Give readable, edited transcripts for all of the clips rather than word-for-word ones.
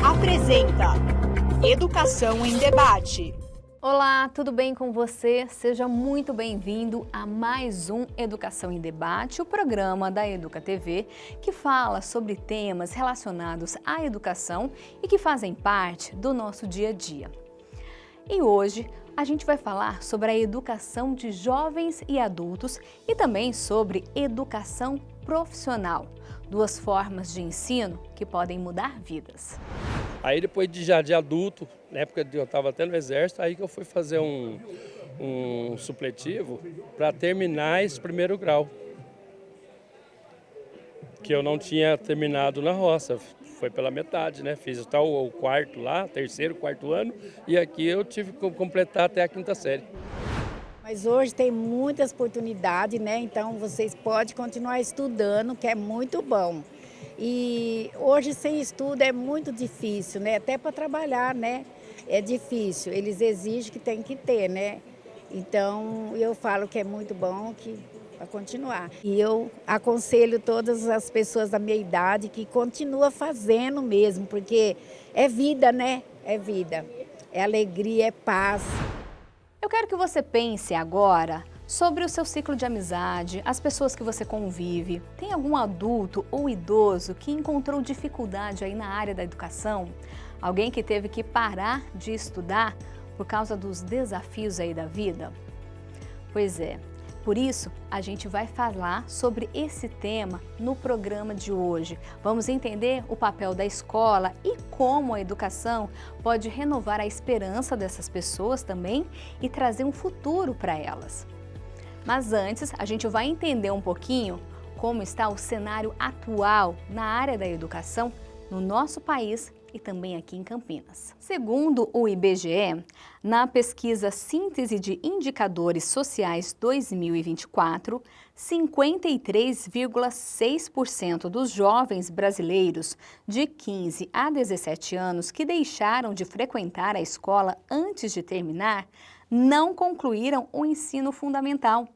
apresenta Educação em Debate. Olá, tudo bem com você? Seja muito bem-vindo a mais um Educação em Debate, o programa da Educa TV, que fala sobre temas relacionados à educação e que fazem parte do nosso dia a dia. E hoje a gente vai falar sobre a educação de jovens e adultos e também sobre educação profissional, duas formas de ensino que podem mudar vidas. Aí depois de adulto, na época eu estava até no exército, aí que eu fui fazer um supletivo para terminar esse primeiro grau, que eu não tinha terminado na roça, foi pela metade, né? Fiz até o quarto lá, terceiro, quarto ano, e aqui eu tive que completar até a quinta série. Mas hoje tem muitas oportunidades, né? Então vocês podem continuar estudando, que é muito bom. E hoje sem estudo é muito difícil, né? Até para trabalhar, né? É difícil. Eles exigem que tem que ter, né? Então eu falo que é muito bom para continuar. E eu aconselho todas as pessoas da minha idade que continuam fazendo mesmo, porque é vida, né? É vida. É alegria, é paz. Eu quero que você pense agora sobre o seu ciclo de amizade, as pessoas que você convive. Tem algum adulto ou idoso que encontrou dificuldade aí na área da educação? Alguém que teve que parar de estudar por causa dos desafios aí da vida? Pois é, por isso a gente vai falar sobre esse tema no programa de hoje. Vamos entender o papel da escola e como a educação pode renovar a esperança dessas pessoas também e trazer um futuro para elas. Mas antes, a gente vai entender um pouquinho como está o cenário atual na área da educação no nosso país e também aqui em Campinas. Segundo o IBGE, na pesquisa Síntese de Indicadores Sociais 2024, 53,6% dos jovens brasileiros de 15 a 17 anos que deixaram de frequentar a escola antes de terminar não concluíram o ensino fundamental.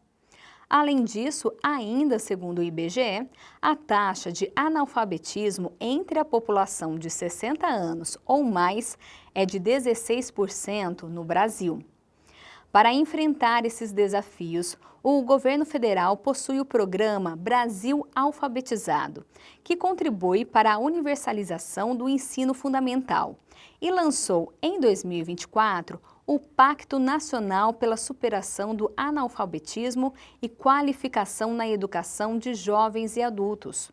Além disso, ainda segundo o IBGE, a taxa de analfabetismo entre a população de 60 anos ou mais é de 16% no Brasil. Para enfrentar esses desafios, o governo federal possui o programa Brasil Alfabetizado, que contribui para a universalização do ensino fundamental e lançou em 2024 o Pacto Nacional pela Superação do Analfabetismo e Qualificação na Educação de Jovens e Adultos,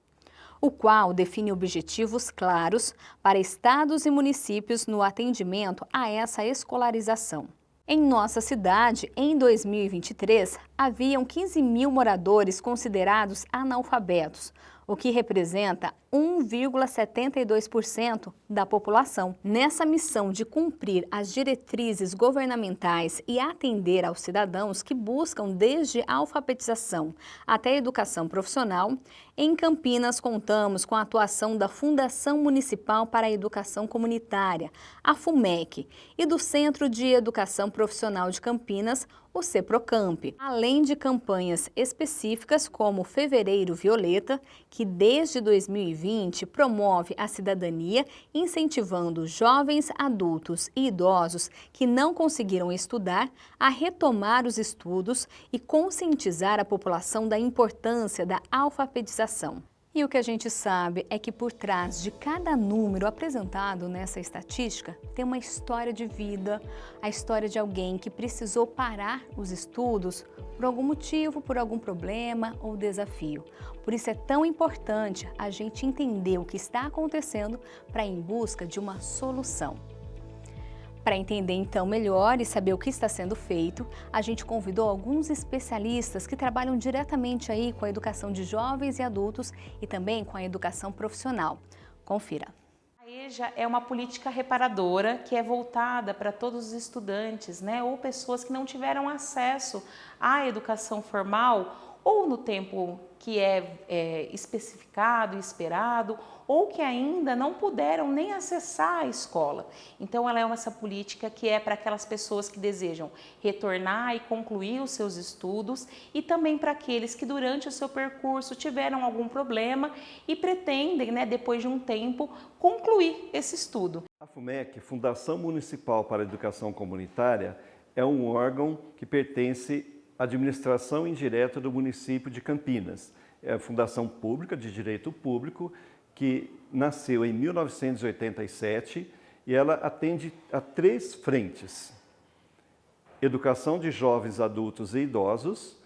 o qual define objetivos claros para estados e municípios no atendimento a essa escolarização. Em nossa cidade, em 2023, haviam 15 mil moradores considerados analfabetos, o que representa 1,72% da população. Nessa missão de cumprir as diretrizes governamentais e atender aos cidadãos que buscam desde a alfabetização até a educação profissional, em Campinas contamos com a atuação da Fundação Municipal para a Educação Comunitária, a FUMEC, e do Centro de Educação Profissional de Campinas, o CEPROCAMP, além de campanhas específicas como Fevereiro Violeta, que desde 2020 promove a cidadania, incentivando jovens, adultos e idosos que não conseguiram estudar a retomar os estudos e conscientizar a população da importância da alfabetização. E o que a gente sabe é que por trás de cada número apresentado nessa estatística tem uma história de vida, a história de alguém que precisou parar os estudos por algum motivo, por algum problema ou desafio. Por isso é tão importante a gente entender o que está acontecendo para ir em busca de uma solução. Para entender então melhor e saber o que está sendo feito, a gente convidou alguns especialistas que trabalham diretamente aí com a educação de jovens e adultos e também com a educação profissional. Confira. A EJA é uma política reparadora que é voltada para todos os estudantes, né, ou pessoas que não tiveram acesso à educação formal ou no tempo que é especificado e esperado, ou que ainda não puderam nem acessar a escola. Então, ela é essa política que é para aquelas pessoas que desejam retornar e concluir os seus estudos e também para aqueles que durante o seu percurso tiveram algum problema e pretendem, né, depois de um tempo, concluir esse estudo. A FUMEC, Fundação Municipal para a Educação Comunitária, é um órgão que pertence à administração indireta do município de Campinas. É a fundação pública de direito público que nasceu em 1987 e ela atende a 3 frentes: educação de jovens, adultos e idosos,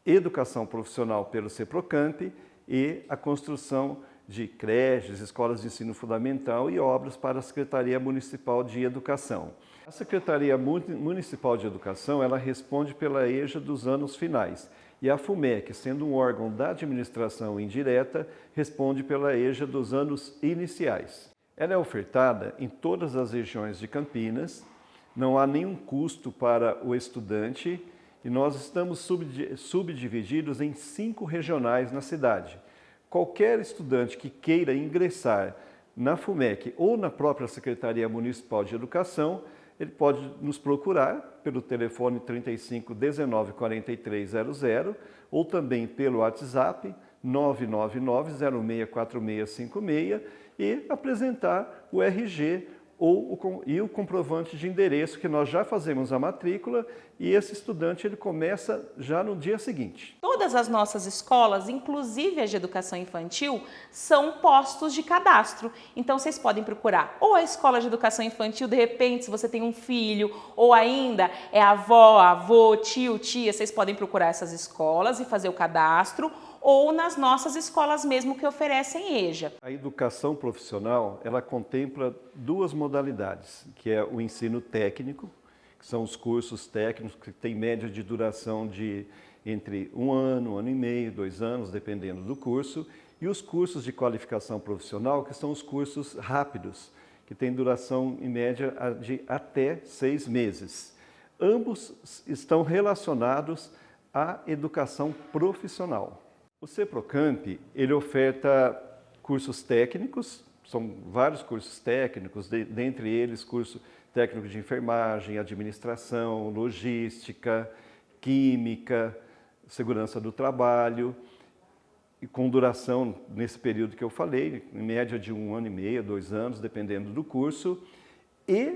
educação profissional pelo CEPROCAMP e a construção de creches, escolas de ensino fundamental e obras para a Secretaria Municipal de Educação. A Secretaria Municipal de Educação, ela responde pela EJA dos anos finais. E a FUMEC, sendo um órgão da administração indireta, responde pela EJA dos anos iniciais. Ela é ofertada em todas as regiões de Campinas, não há nenhum custo para o estudante e nós estamos subdivididos em 5 regionais na cidade. Qualquer estudante que queira ingressar na FUMEC ou na própria Secretaria Municipal de Educação, ele pode nos procurar pelo telefone 35 19 43 00 ou também pelo WhatsApp 999 064656 e apresentar o RG e o comprovante de endereço, que nós já fazemos a matrícula e esse estudante ele começa já no dia seguinte. Todas as nossas escolas, inclusive as de educação infantil, são postos de cadastro. Então, vocês podem procurar ou a escola de educação infantil, de repente, se você tem um filho, ou ainda é avó, avô, tio, tia, vocês podem procurar essas escolas e fazer o cadastro, ou nas nossas escolas mesmo que oferecem EJA. A educação profissional, ela contempla 2 modalidades, que é o ensino técnico, que são os cursos técnicos que têm média de duração de entre 1 ano, 1 ano e meio, 2 anos, dependendo do curso, e os cursos de qualificação profissional, que são os cursos rápidos, que têm duração em média de até 6 meses. Ambos estão relacionados à educação profissional. O CEPROCAMP, ele oferta cursos técnicos, são vários cursos técnicos, dentre eles curso técnico de enfermagem, administração, logística, química, segurança do trabalho, e com duração nesse período que eu falei, em média de 1 ano e meio, 2 anos, dependendo do curso, e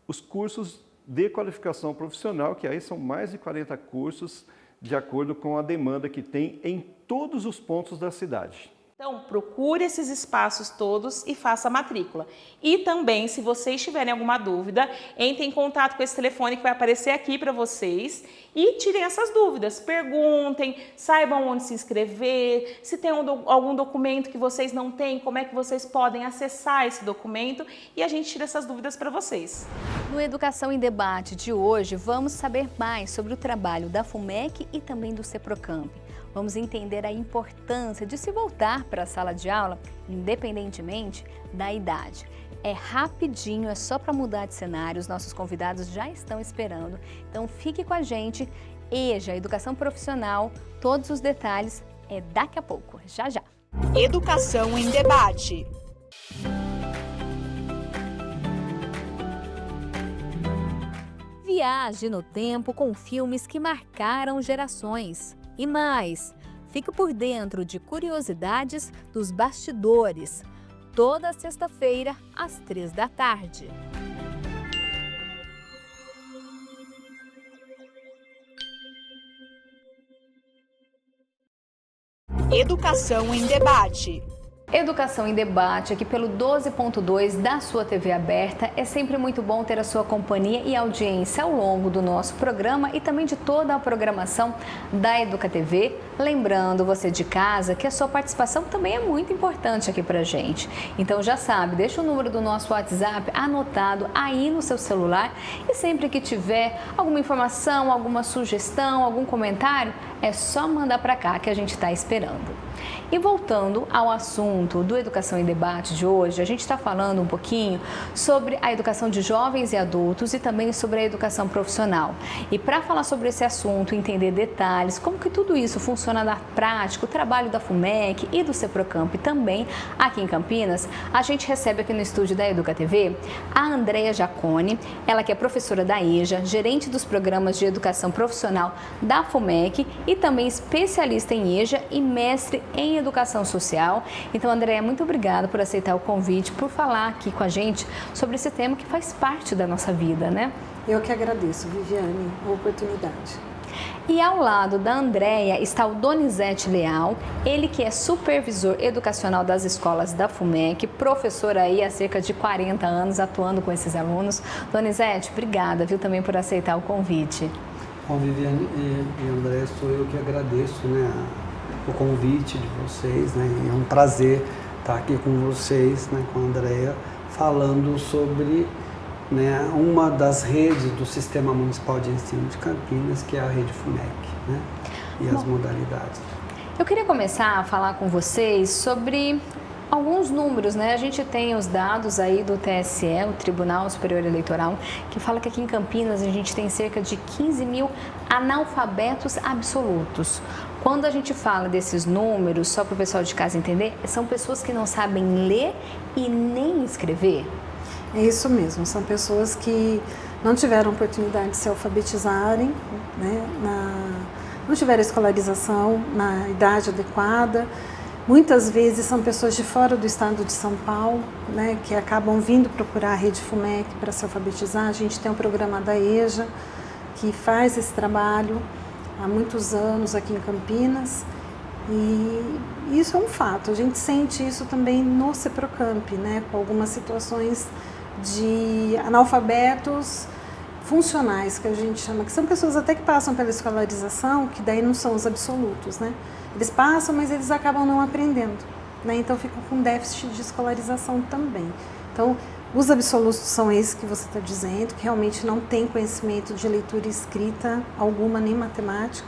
os cursos de qualificação profissional, que aí são mais de 40 cursos, de acordo com a demanda que tem em todos os pontos da cidade. Então, procure esses espaços todos e faça a matrícula. E também, se vocês tiverem alguma dúvida, entrem em contato com esse telefone que vai aparecer aqui para vocês e tirem essas dúvidas. Perguntem, saibam onde se inscrever, se tem algum documento que vocês não têm, como é que vocês podem acessar esse documento e a gente tira essas dúvidas para vocês. No Educação em Debate de hoje, vamos saber mais sobre o trabalho da FUMEC e também do CEPROCAMP. Vamos entender a importância de se voltar para a sala de aula, independentemente da idade. É rapidinho, é só para mudar de cenário, os nossos convidados já estão esperando. Então fique com a gente, EJA, Educação Profissional, todos os detalhes é daqui a pouco, já já. Educação em Debate. Viaje no tempo com filmes que marcaram gerações. E mais, fique por dentro de curiosidades dos bastidores, toda sexta-feira, às 3 da tarde. Educação em Debate. Educação em Debate, aqui pelo 12.2 da sua TV aberta. É sempre muito bom ter a sua companhia e audiência ao longo do nosso programa e também de toda a programação da EducaTV. Lembrando você de casa que a sua participação também é muito importante aqui pra gente. Então já sabe, deixa o número do nosso WhatsApp anotado aí no seu celular e sempre que tiver alguma informação, alguma sugestão, algum comentário, é só mandar pra cá que a gente está esperando. E voltando ao assunto do Educação em Debate de hoje, a gente está falando um pouquinho sobre a educação de jovens e adultos e também sobre a educação profissional. E para falar sobre esse assunto, entender detalhes, como que tudo isso funciona na prática, o trabalho da FUMEC e do CEPROCAMP também aqui em Campinas, a gente recebe aqui no estúdio da EducaTV a Andréia Jaconi, ela que é professora da EJA, gerente dos programas de educação profissional da FUMEC e também especialista em EJA e mestre em educação social. Então, Andréia, muito obrigada por aceitar o convite, por falar aqui com a gente sobre esse tema que faz parte da nossa vida, né? Eu que agradeço, Viviane, a oportunidade. E ao lado da Andréia está o Donizete Leal, ele que é supervisor educacional das escolas da FUMEC, professor aí há cerca de 40 anos atuando com esses alunos. Donizete, obrigada, viu, também por aceitar o convite. Bom, Viviane e André, sou eu que agradeço, né, o convite de vocês, né, e é um prazer estar aqui com vocês, né, com a Andréia, falando sobre, né, uma das redes do Sistema Municipal de Ensino de Campinas, que é a Rede FUMEC, né, e as modalidades. Eu queria começar a falar com vocês sobre alguns números, né? A gente tem os dados aí do TSE, o Tribunal Superior Eleitoral, que fala que aqui em Campinas a gente tem cerca de 15 mil analfabetos absolutos. Quando a gente fala desses números, só para o pessoal de casa entender, são pessoas que não sabem ler e nem escrever? É isso mesmo, são pessoas que não tiveram oportunidade de se alfabetizarem, né, não tiveram escolarização na idade adequada. Muitas vezes são pessoas de fora do estado de São Paulo, né, que acabam vindo procurar a Rede FUMEC para se alfabetizar. A gente tem um programa da EJA que faz esse trabalho há muitos anos aqui em Campinas e isso é um fato. A gente sente isso também no CEPROCAMP, né, com algumas situações de analfabetos funcionais, que a gente chama, que são pessoas até que passam pela escolarização, que daí não são os absolutos, né? Eles passam, mas eles acabam não aprendendo, né? Então ficam com déficit de escolarização também. Então, os absolutos são esses que você está dizendo, que realmente não têm conhecimento de leitura e escrita alguma, nem matemática,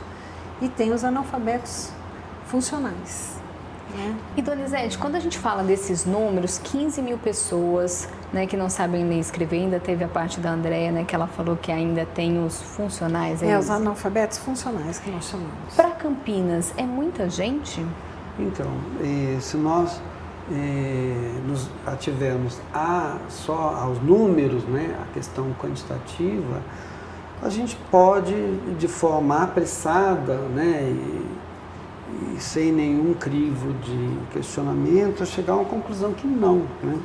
e tem os analfabetos funcionais, né? E Donizete, quando a gente fala desses números, 15 mil pessoas, né, que não sabem ler e escrever, ainda teve a parte da Andréia, né, que ela falou que ainda tem os funcionais. Os analfabetos funcionais que nós chamamos. Para Campinas, é muita gente? Então, se nós nos ativermos só aos números, né, a questão quantitativa, a gente pode, de forma apressada, né, e sem nenhum crivo de questionamento, chegar a uma conclusão que não, né?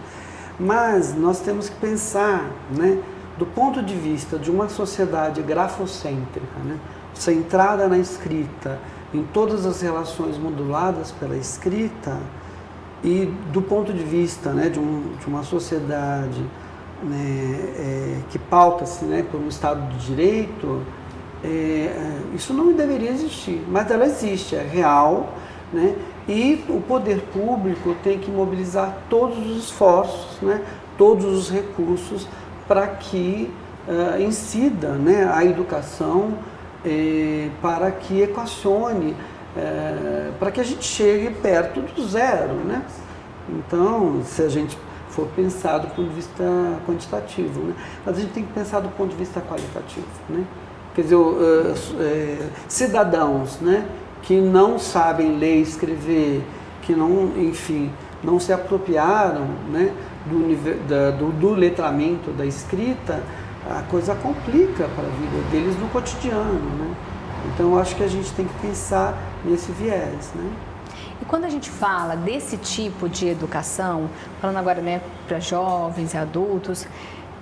Mas nós temos que pensar, né, do ponto de vista de uma sociedade grafocêntrica, né, centrada na escrita, em todas as relações moduladas pela escrita, e do ponto de vista, né, de uma sociedade, né, que pauta-se, né, por um Estado de Direito, isso não deveria existir, mas ela existe, é real, né? E o poder público tem que mobilizar todos os esforços, né, todos os recursos para que incida, né, a educação, para que equacione, para que a gente chegue perto do zero, né? Então, se a gente for pensar do ponto de vista quantitativo, né, mas a gente tem que pensar do ponto de vista qualitativo, né? Quer dizer, cidadãos, né, que não sabem ler e escrever, que não, enfim, não se apropriaram, né, do letramento da escrita, a coisa complica para a vida deles no cotidiano, né? Então, eu acho que a gente tem que pensar nesse viés, né? E quando a gente fala desse tipo de educação, falando agora, né, para jovens e adultos,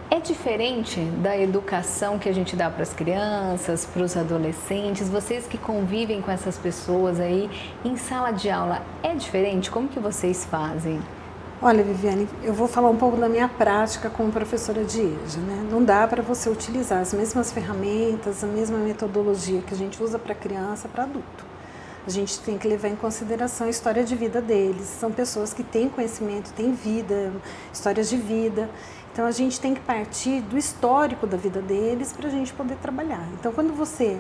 é diferente da educação que a gente dá para as crianças, para os adolescentes? Vocês que convivem com essas pessoas aí em sala de aula, é diferente? Como que vocês fazem? Olha, Viviane, eu vou falar um pouco da minha prática como professora de EJA, né? Não dá para você utilizar as mesmas ferramentas, a mesma metodologia que a gente usa para criança, para adulto. A gente tem que levar em consideração a história de vida deles. São pessoas que têm conhecimento, têm vida, histórias de vida. Então, a gente tem que partir do histórico da vida deles para a gente poder trabalhar. Então, quando você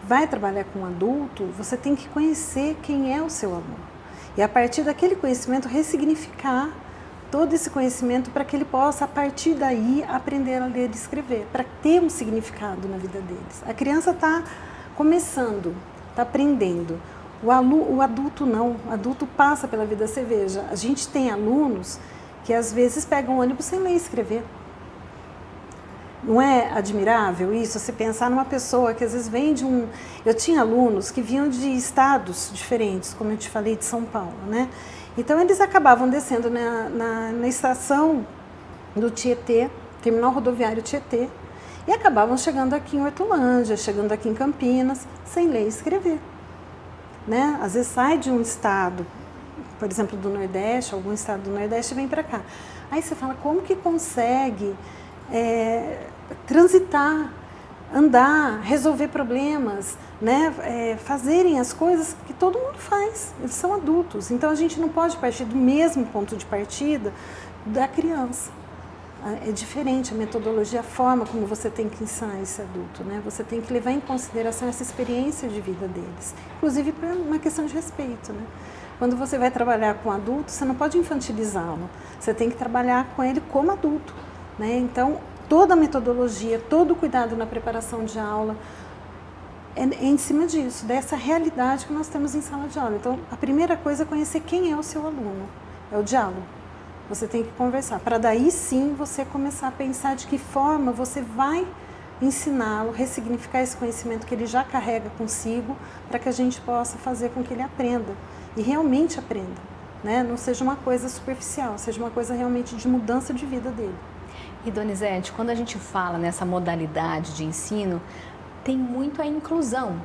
vai trabalhar com um adulto, você tem que conhecer quem é o seu aluno. E a partir daquele conhecimento ressignificar todo esse conhecimento para que ele possa, a partir daí, aprender a ler e escrever, para ter um significado na vida deles. A criança está começando, está aprendendo. O adulto não, o adulto passa pela vida. Você veja, a gente tem alunos que às vezes pegam ônibus sem ler e escrever. Não é admirável isso? Você pensar numa pessoa que às vezes vem de um... Eu tinha alunos que vinham de estados diferentes, como eu te falei, de São Paulo, né? Então eles acabavam descendo na estação do Tietê, terminal rodoviário Tietê, e acabavam chegando aqui em Hortolândia, chegando aqui em Campinas, sem ler e escrever. Né? Às vezes sai de um estado, por exemplo, do Nordeste, algum estado do Nordeste, e vem para cá. Aí você fala, como que consegue transitar, andar, resolver problemas, né? Fazerem as coisas que todo mundo faz, eles são adultos. Então a gente não pode partir do mesmo ponto de partida da criança. É diferente a metodologia, a forma como você tem que ensinar esse adulto, né? Você tem que levar em consideração essa experiência de vida deles, inclusive por uma questão de respeito, né? Quando você vai trabalhar com adulto, você não pode infantilizá-lo, você tem que trabalhar com ele como adulto, né? Então, toda a metodologia, todo o cuidado na preparação de aula é em cima disso, dessa realidade que nós temos em sala de aula. Então, a primeira coisa é conhecer quem é o seu aluno, é o diálogo. Você tem que conversar, para daí sim você começar a pensar de que forma você vai ensiná-lo, ressignificar esse conhecimento que ele já carrega consigo, para que a gente possa fazer com que ele aprenda, e realmente aprenda, né? Não seja uma coisa superficial, seja uma coisa realmente de mudança de vida dele. E Donizete, quando a gente fala nessa modalidade de ensino, tem muito a inclusão.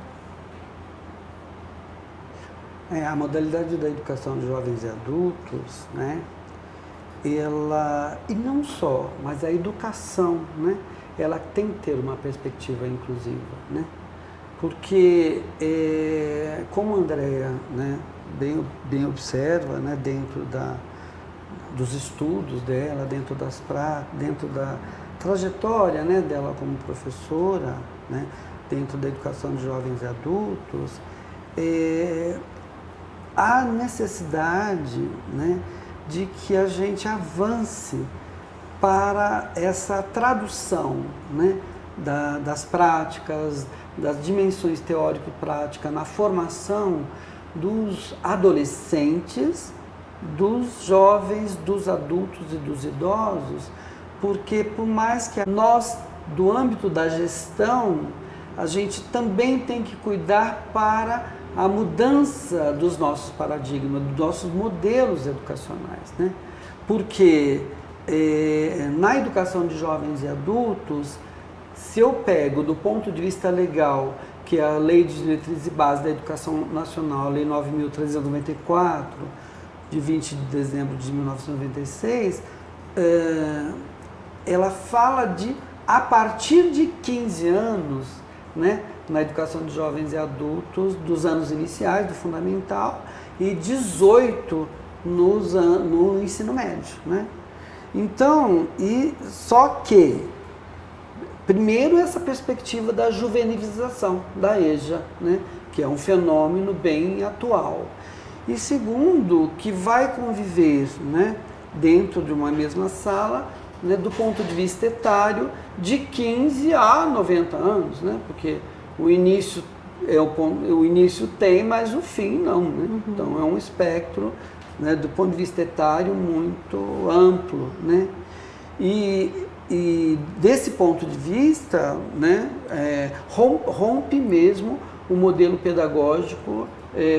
A modalidade da educação de jovens e adultos, né? Ela, e não só, mas a educação, né? Ela tem que ter uma perspectiva inclusiva, né? Porque, como a Andrea, né, bem observa, né, dentro dos estudos dela, dentro da trajetória, né, dela como professora, né, dentro da educação de jovens e adultos, há necessidade, né, de que a gente avance para essa tradução, né, das práticas, das dimensões teórica e prática na formação dos adolescentes, dos jovens, dos adultos e dos idosos, porque por mais que nós, do âmbito da gestão, a gente também tem que cuidar para a mudança dos nossos paradigmas, dos nossos modelos educacionais, né? Porque na educação de jovens e adultos, se eu pego do ponto de vista legal, que é a Lei de Diretrizes e Bases da Educação Nacional, a Lei 9.394, de 20 de dezembro de 1996, ela fala de, a partir de 15 anos, né, na educação de jovens e adultos, dos anos iniciais, do fundamental, e 18 no ensino médio, né? Então, só que, primeiro, essa perspectiva da juvenilização da EJA, né, que é um fenômeno bem atual. E segundo, que vai conviver, né, dentro de uma mesma sala, né, do ponto de vista etário, de 15 a 90 anos, né, porque o início tem, mas o fim não, né? Uhum. Então é um espectro, né, do ponto de vista etário muito amplo, né? E desse ponto de vista, né, rompe mesmo o modelo pedagógico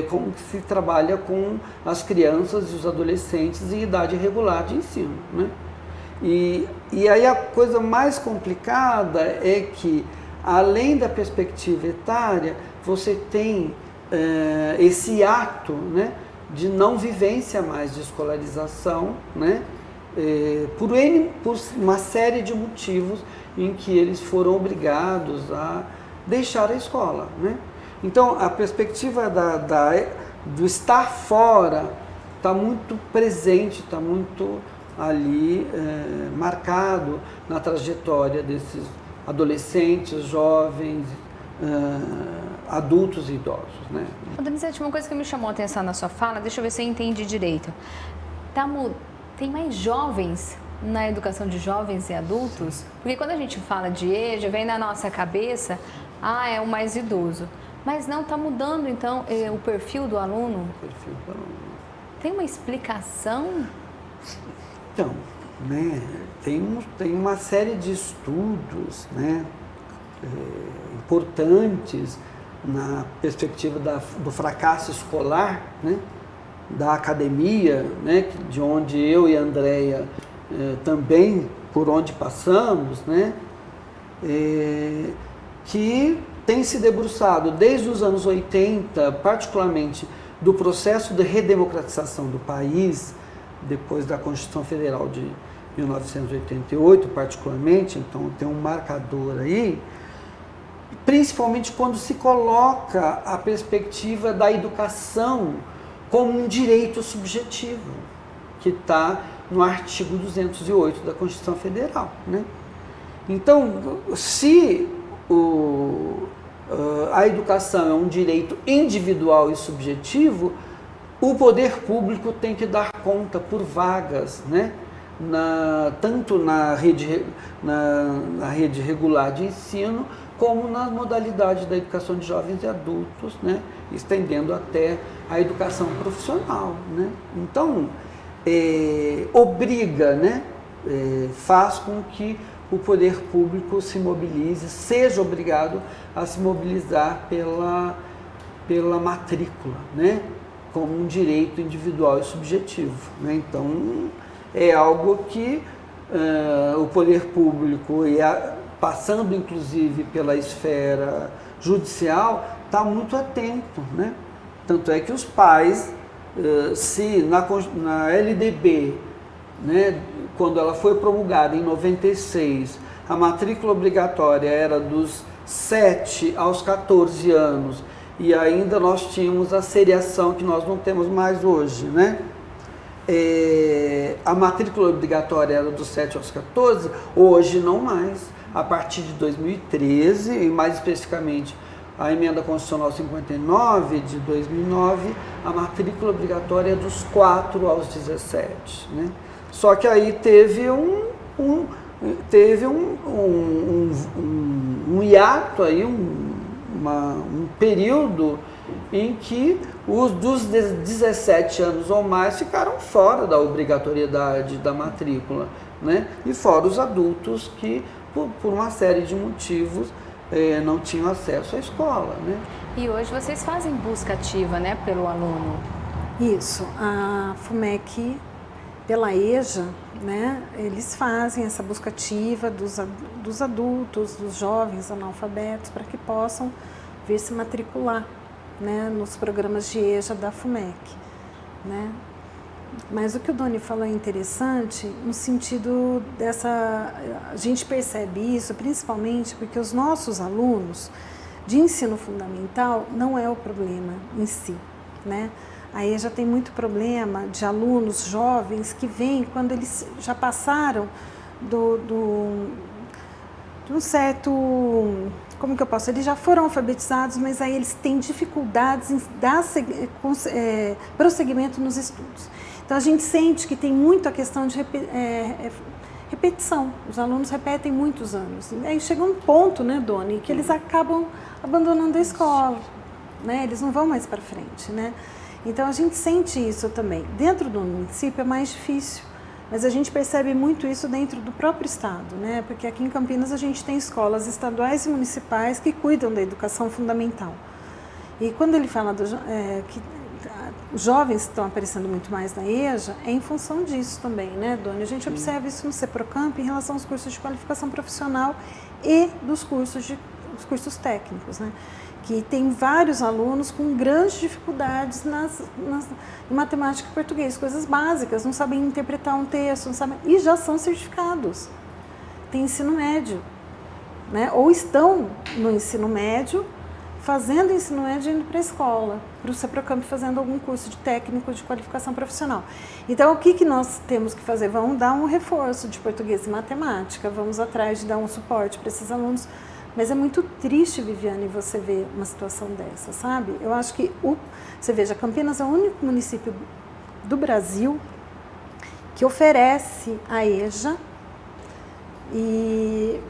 como que se trabalha com as crianças e os adolescentes em idade regular de ensino, né? E aí a coisa mais complicada é que, além da perspectiva etária, você tem esse ato, né, de não vivência mais de escolarização, né, por uma série de motivos em que eles foram obrigados a deixar a escola, né? Então, a perspectiva do estar fora está muito presente, está muito ali marcado na trajetória desses adolescentes, jovens, adultos e idosos, né? Donizete, uma coisa que me chamou a atenção na sua fala, deixa eu ver se eu entendi direito. Tem mais jovens na educação de jovens e adultos? Porque quando a gente fala de EJA, vem na nossa cabeça, é o mais idoso. Mas não, está mudando então o perfil do aluno? O perfil do aluno. Tem uma explicação? Então, né, tem uma série de estudos, né, importantes na perspectiva do fracasso escolar, né, da academia, né, de onde eu e a Andréia também, por onde passamos, né, que tem se debruçado desde os anos 80, particularmente do processo de redemocratização do país, depois da Constituição Federal de 1988, particularmente, então tem um marcador aí, principalmente quando se coloca a perspectiva da educação como um direito subjetivo, que está no artigo 208 da Constituição Federal, né? Então, se a educação é um direito individual e subjetivo, o poder público tem que dar conta por vagas, né? Tanto na rede regular de ensino, como na modalidade da educação de jovens e adultos, né? Estendendo até a educação profissional, né? Então, obriga, né? Faz com que o poder público se mobilize, seja obrigado a se mobilizar pela matrícula, né? Como um direito individual e subjetivo, né? Então, é algo que o poder público, passando inclusive pela esfera judicial, está muito atento, né? Tanto é que os pais, se na LDB, né, quando ela foi promulgada em 96, a matrícula obrigatória era dos 7 aos 14 anos, e ainda nós tínhamos a seriação que nós não temos mais hoje, né? A matrícula obrigatória era dos 7 aos 14, hoje não mais. A partir de 2013, e mais especificamente a Emenda Constitucional 59 de 2009, a matrícula obrigatória é dos 4 aos 17, né? Só que aí teve um hiato aí, um período em que os dos 17 anos ou mais ficaram fora da obrigatoriedade da matrícula, né? E fora os adultos que, por uma série de motivos, não tinham acesso à escola, né? E hoje vocês fazem busca ativa, né, pelo aluno? Isso, a FUMEC, pela EJA, né, eles fazem essa busca ativa dos adultos, dos jovens analfabetos, para que possam vir se matricular, né, nos programas de EJA da FUMEC, né? Mas o que o Doni falou é interessante no sentido a gente percebe isso principalmente porque os nossos alunos de ensino fundamental não é o problema em si, né? A EJA tem muito problema de alunos jovens que vêm quando eles já passaram de um certo, como que eu posso, eles já foram alfabetizados, mas aí eles têm dificuldades em dar prosseguimento nos estudos. Então a gente sente que tem muito a questão de repetição, os alunos repetem muitos anos. E aí chega um ponto, né, Doni, que eles acabam abandonando a escola, né? Eles não vão mais para frente, né? Então a gente sente isso também. Dentro do município é mais difícil, mas a gente percebe muito isso dentro do próprio estado, né? Porque aqui em Campinas a gente tem escolas estaduais e municipais que cuidam da educação fundamental. E quando ele fala que os jovens estão aparecendo muito mais na EJA, é em função disso também, né, Doni? A gente observa isso no CEPROCAMP em relação aos cursos de qualificação profissional e dos cursos técnicos, né? Que tem vários alunos com grandes dificuldades em matemática e português, coisas básicas, não sabem interpretar um texto, não sabem, e já são certificados. Tem ensino médio, né? Ou estão no ensino médio, fazendo ensino médio indo para a escola, para o CEPROCAMP fazendo algum curso de técnico de qualificação profissional. Então, o que nós temos que fazer? Vamos dar um reforço de português e matemática, vamos atrás de dar um suporte para esses alunos Mas é muito triste, Viviane, você ver uma situação dessa, sabe? Eu acho que, você veja, Campinas é o único município do Brasil que oferece a EJA e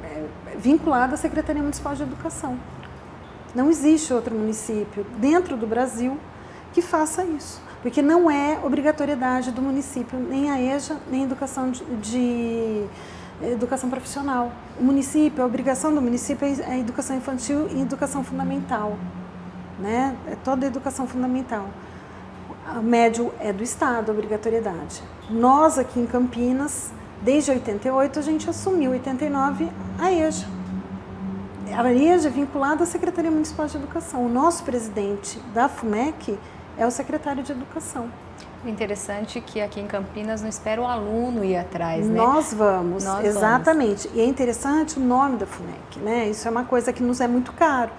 vinculada à Secretaria Municipal de Educação. Não existe outro município dentro do Brasil que faça isso, porque não é obrigatoriedade do município, nem a EJA, nem a educação educação profissional. O município, a obrigação do município é a educação infantil e educação fundamental, né? É toda a educação fundamental. O médio é do Estado, a obrigatoriedade. Nós aqui em Campinas, desde 88, a gente assumiu, 89, a EJA. A EJA é vinculada à Secretaria Municipal de Educação. O nosso presidente da FUMEC é o secretário de Educação. O interessante é que aqui em Campinas não espera o aluno ir atrás, né? Nós vamos, Nós exatamente. E é interessante o nome da FUMEC, né? Isso é uma coisa que nos é muito caro,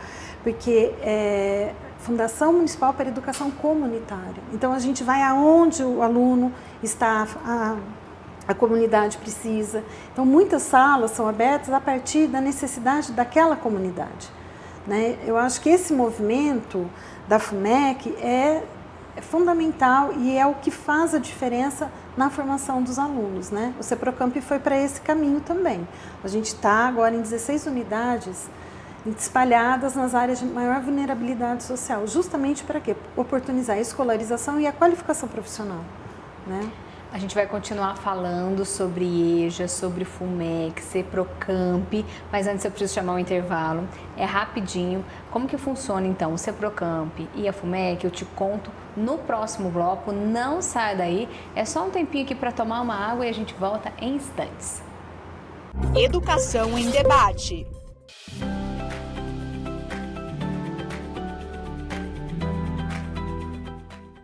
porque é Fundação Municipal para a Educação Comunitária. Então a gente vai aonde o aluno está, a comunidade precisa. Então muitas salas são abertas a partir da necessidade daquela comunidade, né? Eu acho que esse movimento da FUMEC é fundamental e é o que faz a diferença na formação dos alunos, né? O CEPROCAMP foi para esse caminho também. A gente está agora em 16 unidades espalhadas nas áreas de maior vulnerabilidade social, justamente para quê? Oportunizar a escolarização e a qualificação profissional, né? A gente vai continuar falando sobre EJA, sobre FUMEC, CEPROCAMP, mas antes eu preciso chamar um intervalo. É rapidinho. Como que funciona então o CEPROCAMP e a FUMEC? Eu te conto no próximo bloco. Não saia daí. É só um tempinho aqui para tomar uma água e a gente volta em instantes. Educação em debate.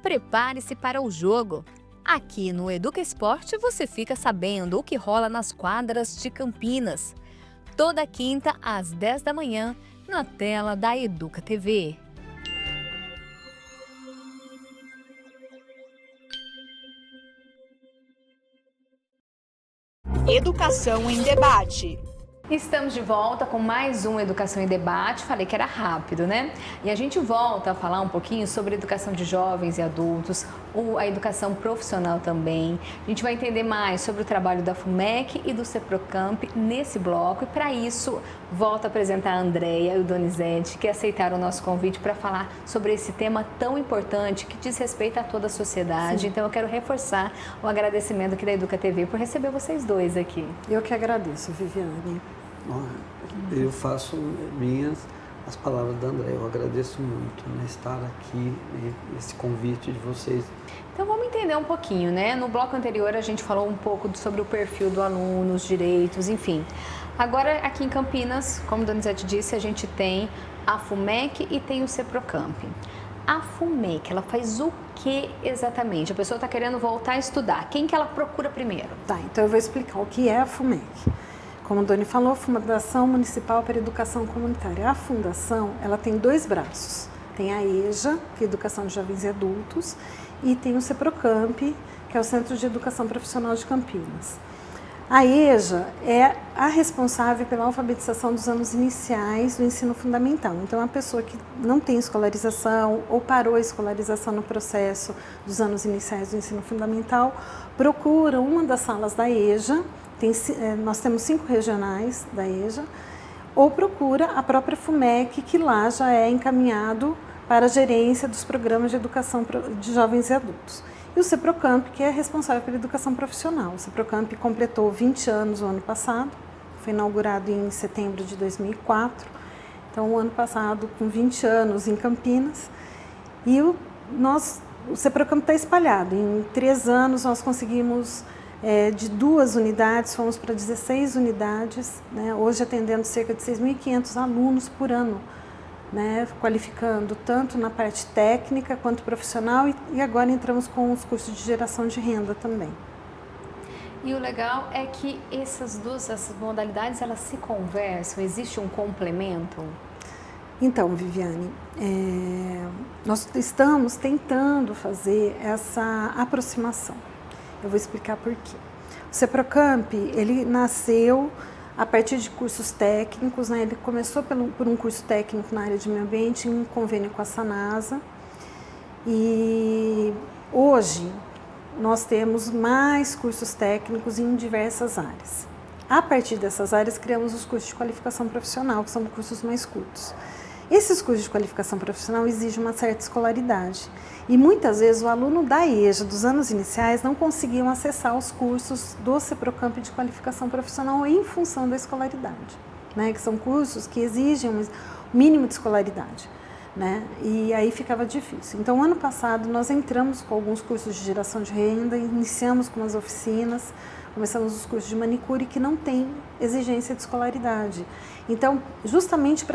Prepare-se para o jogo. Aqui no Educa Esporte você fica sabendo o que rola nas quadras de Campinas. Toda quinta às 10 da manhã na tela da Educa TV. Educação em debate. Estamos de volta com mais um Educação em Debate. Falei que era rápido, né? E a gente volta a falar um pouquinho sobre a educação de jovens e adultos, ou a educação profissional também. A gente vai entender mais sobre o trabalho da FUMEC e do CEPROCAMP nesse bloco. E para isso, volto a apresentar a Andréia e o Donizete, que aceitaram o nosso convite para falar sobre esse tema tão importante que diz respeito a toda a sociedade. Sim. Então eu quero reforçar o agradecimento aqui da Educa TV por receber vocês dois aqui. Eu que agradeço, Viviane. Eu faço minhas as palavras da Andréia. Eu agradeço muito, né, estar aqui, esse convite de vocês. Então vamos entender um pouquinho, né? No bloco anterior a gente falou um pouco sobre o perfil do aluno, os direitos, enfim. Agora aqui em Campinas, como a Donizete disse, a gente tem a FUMEC e tem o CEPROCAMP. A FUMEC, ela faz o que exatamente? A pessoa está querendo voltar a estudar. Quem que ela procura primeiro? Tá, então eu vou explicar o que é a FUMEC. Como a Doni falou, Fundação Municipal para a Educação Comunitária. A fundação, ela tem dois braços. Tem a EJA, que é Educação de Jovens e Adultos, e tem o CEPROCAMP, que é o Centro de Educação Profissional de Campinas. A EJA é a responsável pela alfabetização dos anos iniciais do ensino fundamental. Então, a pessoa que não tem escolarização ou parou a escolarização no processo dos anos iniciais do ensino fundamental, procura uma das salas da EJA. Nós temos 5 regionais da EJA, ou procura a própria FUMEC, que lá já é encaminhado para a gerência dos programas de educação de jovens e adultos. E o CEPROCAMP, que é responsável pela educação profissional. O CEPROCAMP completou 20 anos o ano passado, foi inaugurado em setembro de 2004. Então, o ano passado, com 20 anos em Campinas. E o CEPROCAMP está espalhado. Em 3 anos, nós conseguimos... de 2 unidades, fomos para 16 unidades, né? Hoje atendendo cerca de 6.500 alunos por ano, né? Qualificando tanto na parte técnica quanto profissional e agora entramos com os cursos de geração de renda também. E o legal é que essas modalidades, elas se conversam, existe um complemento? Então, Viviane, nós estamos tentando fazer essa aproximação. Eu vou explicar por quê. O CEPROCAMP, ele nasceu a partir de cursos técnicos, né? Ele começou por um curso técnico na área de meio ambiente, em convênio com a Sanasa. E hoje nós temos mais cursos técnicos em diversas áreas. A partir dessas áreas, criamos os cursos de qualificação profissional, que são cursos mais curtos. Esses cursos de qualificação profissional exigem uma certa escolaridade. E muitas vezes o aluno da EJA, dos anos iniciais, não conseguiam acessar os cursos do CEPROCAMP de qualificação profissional em função da escolaridade, né? Que são cursos que exigem um mínimo de escolaridade, né? E aí ficava difícil. Então, ano passado, nós entramos com alguns cursos de geração de renda, iniciamos com as oficinas, começamos os cursos de manicure que não tem exigência de escolaridade. Então, justamente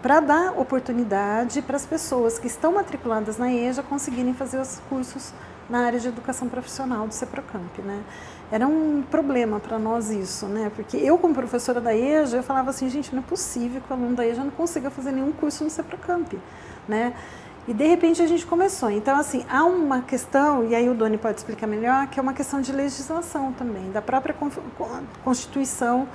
para dar oportunidade para as pessoas que estão matriculadas na EJA conseguirem fazer os cursos na área de educação profissional do CEPROCAMP, né? Era um problema para nós isso, né? Porque eu, como professora da EJA, eu falava assim, gente, não é possível que o aluno da EJA não consiga fazer nenhum curso no CEPROCAMP, né? E de repente a gente começou. Então, assim, há uma questão, e aí o Doni pode explicar melhor, que é uma questão de legislação também, da própria Constituição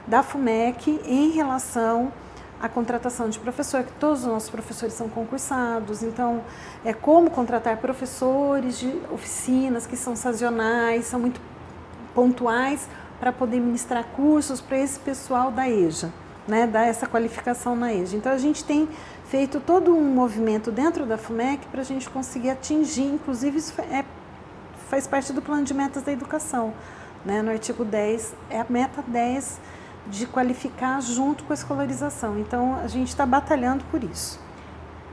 da FUMEC em relação à contratação de professor, que todos os nossos professores são concursados, então é como contratar professores de oficinas que são sazonais, são muito pontuais para poder ministrar cursos para esse pessoal da EJA, né, dar essa qualificação na EJA. Então a gente tem feito todo um movimento dentro da FUMEC para a gente conseguir atingir, inclusive isso faz parte do plano de metas da educação, né? No artigo 10, é a meta 10 de qualificar junto com a escolarização. Então a gente está batalhando por isso.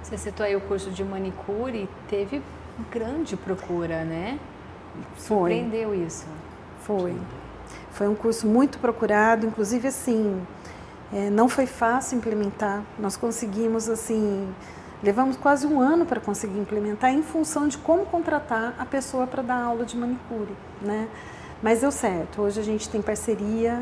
Você citou aí o curso de manicure, teve grande procura, né? Surpreendeu isso? Foi um curso muito procurado, inclusive assim, não foi fácil implementar. Nós conseguimos, assim, levamos quase um ano para conseguir implementar em função de como contratar a pessoa para dar aula de manicure, né? Mas deu certo. Hoje a gente tem parceria,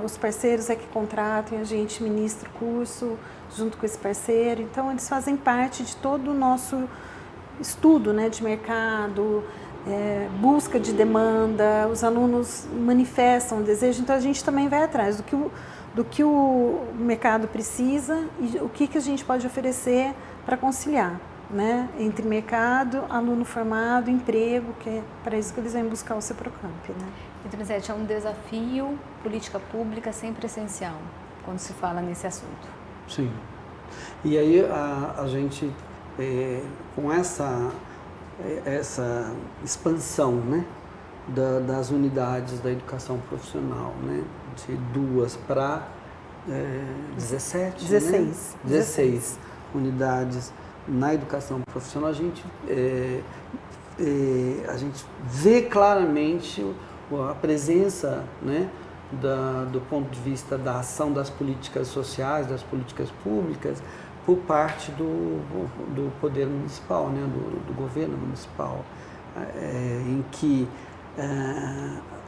os parceiros é que contratam, a gente ministra o curso junto com esse parceiro. Então, eles fazem parte de todo o nosso estudo, né, de mercado, busca de demanda, os alunos manifestam o desejo, então a gente também vai atrás do que o mercado precisa e o que a gente pode oferecer para conciliar, né, entre mercado, aluno formado, emprego, que é para isso que eles vêm buscar o CEPROCAMP, né? Então, é um desafio, política pública sempre essencial, quando se fala nesse assunto. Sim. E aí a gente, com essa expansão, né, das unidades da educação profissional, né, de 2 para 17, 16. Né? 16 unidades na educação profissional, a gente vê claramente a presença, né, do ponto de vista da ação das políticas sociais, das políticas públicas, por parte do poder municipal, né, do governo municipal, em que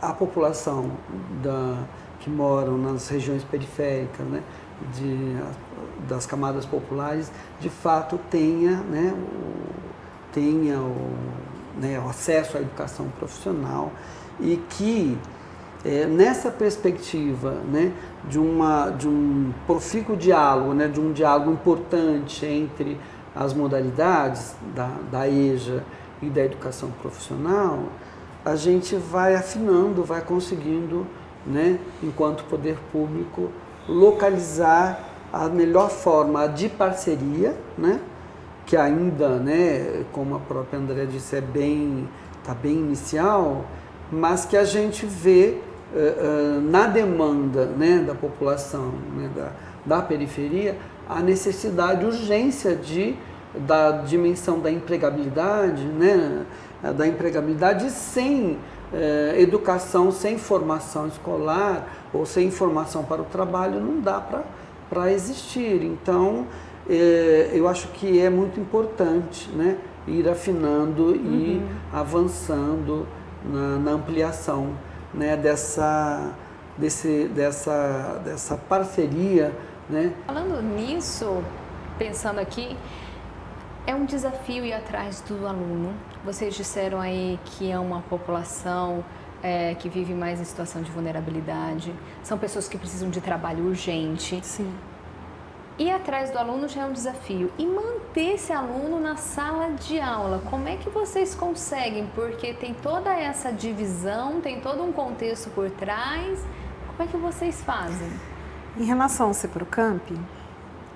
a população que moram nas regiões periféricas, né, das camadas populares, de fato tenha o acesso à educação profissional e que nessa perspectiva, né, de um profícuo diálogo, né, de um diálogo importante entre as modalidades da EJA e da educação profissional, a gente vai afinando, vai conseguindo, né, enquanto poder público, localizar a melhor forma de parceria, né, que ainda, né, como a própria Andréa disse, está bem inicial, mas que a gente vê na demanda, né, da população, né, da periferia, a necessidade, urgência da dimensão da empregabilidade, né, da empregabilidade sem educação, sem formação escolar ou sem formação para o trabalho, não dá para existir. Então, eu acho que é muito importante, né, ir afinando e avançando na ampliação, né, dessa parceria, né? Falando nisso, pensando aqui, é um desafio ir atrás do aluno. Vocês disseram aí que é uma população que vivem mais em situação de vulnerabilidade, são pessoas que precisam de trabalho urgente. Sim. Ir atrás do aluno já é um desafio. E manter esse aluno na sala de aula, como é que vocês conseguem? Porque tem toda essa divisão, tem todo um contexto por trás. Como é que vocês fazem? Em relação ao Seprocamp,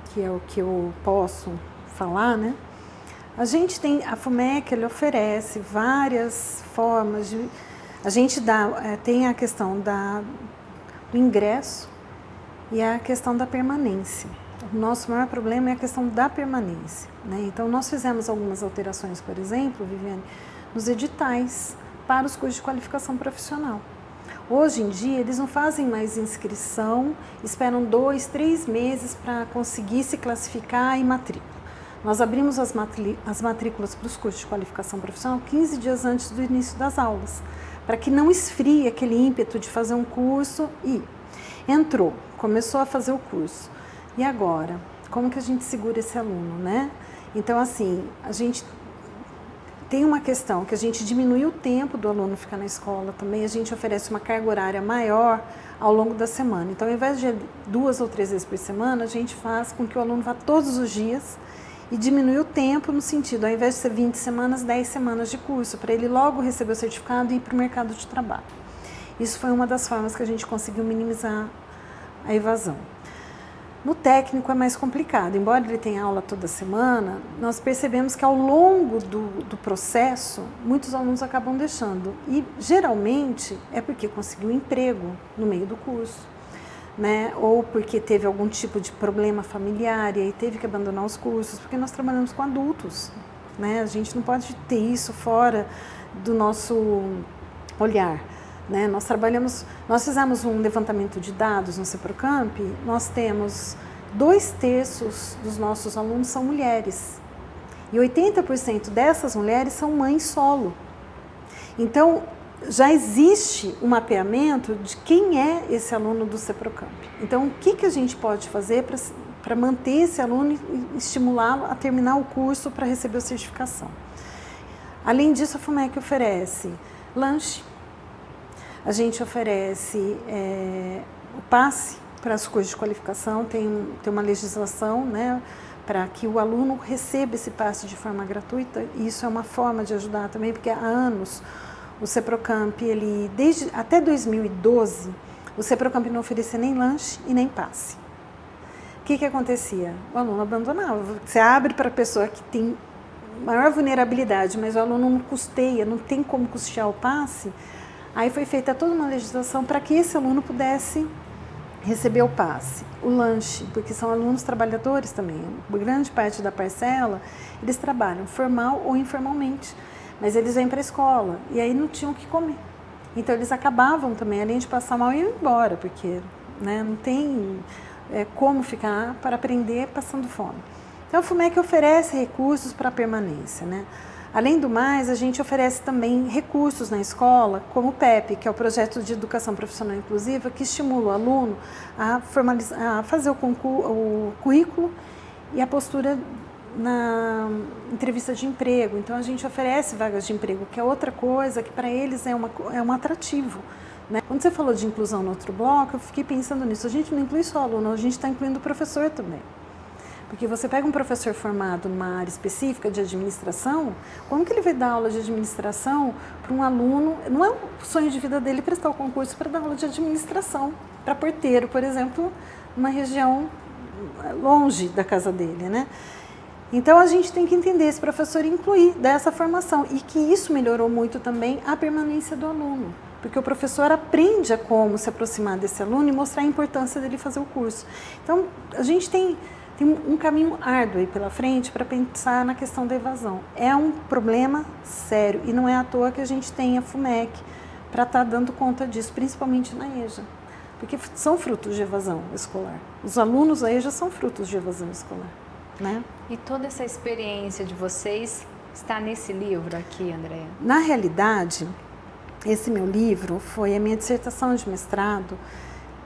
que é o que eu posso falar, né? A gente tem, a FUMEC, ele oferece várias formas de... A gente tem a questão do ingresso e a questão da permanência. O nosso maior problema é a questão da permanência, né? Então, nós fizemos algumas alterações, por exemplo, Viviane, nos editais para os cursos de qualificação profissional. Hoje em dia, eles não fazem mais inscrição, esperam 2, 3 meses para conseguir se classificar em matrícula. Nós abrimos as matrículas para os cursos de qualificação profissional 15 dias antes do início das aulas, para que não esfrie aquele ímpeto de fazer um curso e entrou, começou a fazer o curso. E agora? Como que a gente segura esse aluno, né? Então, assim, a gente tem uma questão que a gente diminui o tempo do aluno ficar na escola também, a gente oferece uma carga horária maior ao longo da semana. Então, ao invés de 2 ou 3 vezes por semana, a gente faz com que o aluno vá todos os dias e diminui o tempo no sentido, ao invés de ser 20 semanas, 10 semanas de curso, para ele logo receber o certificado e ir para o mercado de trabalho. Isso foi uma das formas que a gente conseguiu minimizar a evasão. No técnico é mais complicado, embora ele tenha aula toda semana, nós percebemos que ao longo do processo, muitos alunos acabam deixando. E geralmente é porque conseguiu um emprego no meio do curso, né? Ou porque teve algum tipo de problema familiar e aí teve que abandonar os cursos, porque nós trabalhamos com adultos, né? A gente não pode ter isso fora do nosso olhar. Né? Nós fizemos um levantamento de dados no Seprocamp, nós temos 2/3 dos nossos alunos são mulheres e 80% dessas mulheres são mães solo. Então, já existe um mapeamento de quem é esse aluno do Seprocamp. Então, o que a gente pode fazer para manter esse aluno e estimulá-lo a terminar o curso para receber a certificação? Além disso, a FUMEC oferece lanche, a gente oferece o passe para os cursos de qualificação, tem uma legislação, né, para que o aluno receba esse passe de forma gratuita, e isso é uma forma de ajudar também, porque há anos o Seprocamp, até 2012, o Seprocamp não oferecia nem lanche e nem passe. O que acontecia? O aluno abandonava. Você abre para a pessoa que tem maior vulnerabilidade, mas o aluno não custeia, não tem como custear o passe. Aí foi feita toda uma legislação para que esse aluno pudesse receber o passe, o lanche, porque são alunos trabalhadores também. Grande parte da parcela, eles trabalham formal ou informalmente, mas eles vêm para a escola e aí não tinham o que comer. Então eles acabavam também, além de passar mal, e iam embora, porque, né, não tem como ficar para aprender passando fome. Então a FUMEC oferece recursos para a permanência, né? Além do mais, a gente oferece também recursos na escola, como o PEP, que é o Projeto de Educação Profissional Inclusiva, que estimula o aluno a fazer o currículo e a postura na entrevista de emprego. Então, a gente oferece vagas de emprego, que é outra coisa que para eles é um atrativo, né? Quando você falou de inclusão no outro bloco, eu fiquei pensando nisso. A gente não inclui só o aluno, a gente está incluindo o professor também. Porque você pega um professor formado numa área específica de administração, como que ele vai dar aula de administração para um aluno? Não é o sonho de vida dele prestar o concurso para dar aula de administração, para porteiro, por exemplo, numa região longe da casa dele, né? Então, a gente tem que entender esse professor e incluir dessa formação. E que isso melhorou muito também a permanência do aluno. Porque o professor aprende a como se aproximar desse aluno e mostrar a importância dele fazer o curso. Então, a gente tem um caminho árduo aí pela frente para pensar na questão da evasão. É um problema sério e não é à toa que a gente tem a FUMEC para estar dando conta disso, principalmente na EJA, porque são frutos de evasão escolar. Os alunos da EJA são frutos de evasão escolar, né? E toda essa experiência de vocês está nesse livro aqui, Andréa? Na realidade, esse meu livro foi a minha dissertação de mestrado,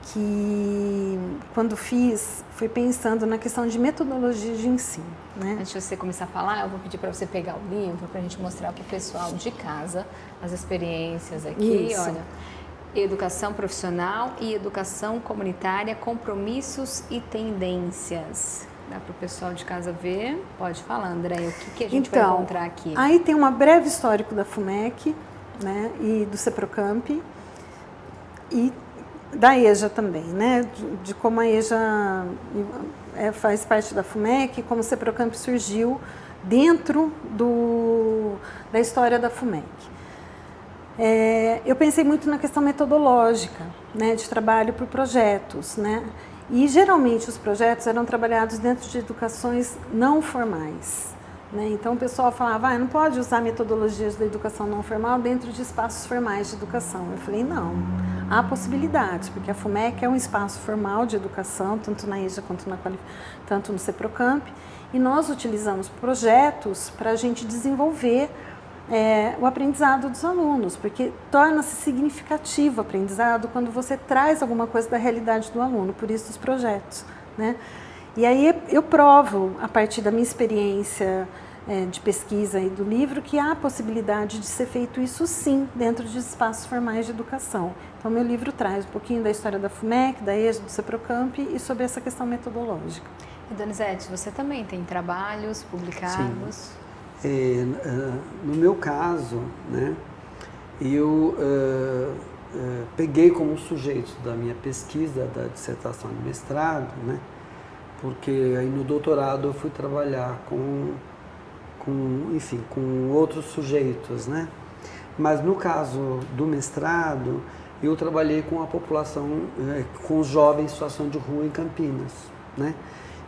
que, quando fiz, foi pensando na questão de metodologia de ensino, né? Antes de você começar a falar, eu vou pedir para você pegar o livro para a gente mostrar para o pessoal de casa as experiências aqui. Isso. Olha, educação profissional e educação comunitária, compromissos e tendências. Dá para o pessoal de casa ver? Pode falar, Andréia, o que a gente vai encontrar aqui? Aí tem uma breve histórico da FUMEC, né, e do CEPROCAMP, e da EJA também, né, de como a EJA faz parte da FUMEC, como o CEPROCAMP surgiu dentro da história da FUMEC. Eu pensei muito na questão metodológica, né, de trabalho por projetos, né, e geralmente os projetos eram trabalhados dentro de educações não formais, né, então o pessoal falava, não pode usar metodologias da educação não formal dentro de espaços formais de educação. Eu falei, não, há possibilidades, porque a FUMEC é um espaço formal de educação, tanto na EJA quanto tanto no CEPROCAMP, e nós utilizamos projetos para a gente desenvolver o aprendizado dos alunos, porque torna-se significativo o aprendizado quando você traz alguma coisa da realidade do aluno, por isso os projetos, né? E aí eu provo, a partir da minha experiência de pesquisa e do livro, que há a possibilidade de ser feito isso sim, dentro de espaços formais de educação. Então meu livro traz um pouquinho da história da FUMEC, da EJA, do CEPROCAMP e sobre essa questão metodológica. E Donizete, você também tem trabalhos publicados? Sim. No meu caso, né, eu peguei como sujeito da minha pesquisa, da dissertação de mestrado, né, porque aí no doutorado eu fui trabalhar com outros sujeitos, né, mas no caso do mestrado eu trabalhei com a população, com os jovens em situação de rua em Campinas, né,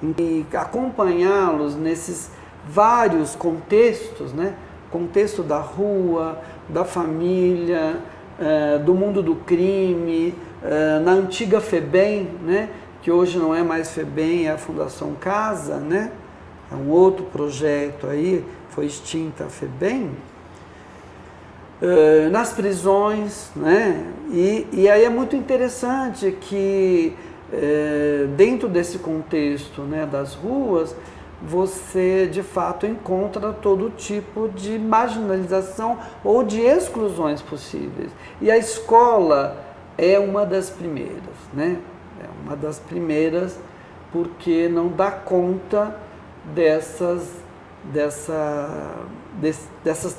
e acompanhá-los nesses vários contextos, né? Contexto da rua, da família, do mundo do crime, na antiga FEBEM, né? Que hoje não é mais FEBEM, é a Fundação Casa, né? É um outro projeto aí, foi extinta a FEBEM, nas prisões, né? E aí é muito interessante que dentro desse contexto, né, das ruas, você de fato encontra todo tipo de marginalização ou de exclusões possíveis. E a escola é uma das primeiras, né? É uma das primeiras porque não dá conta dessas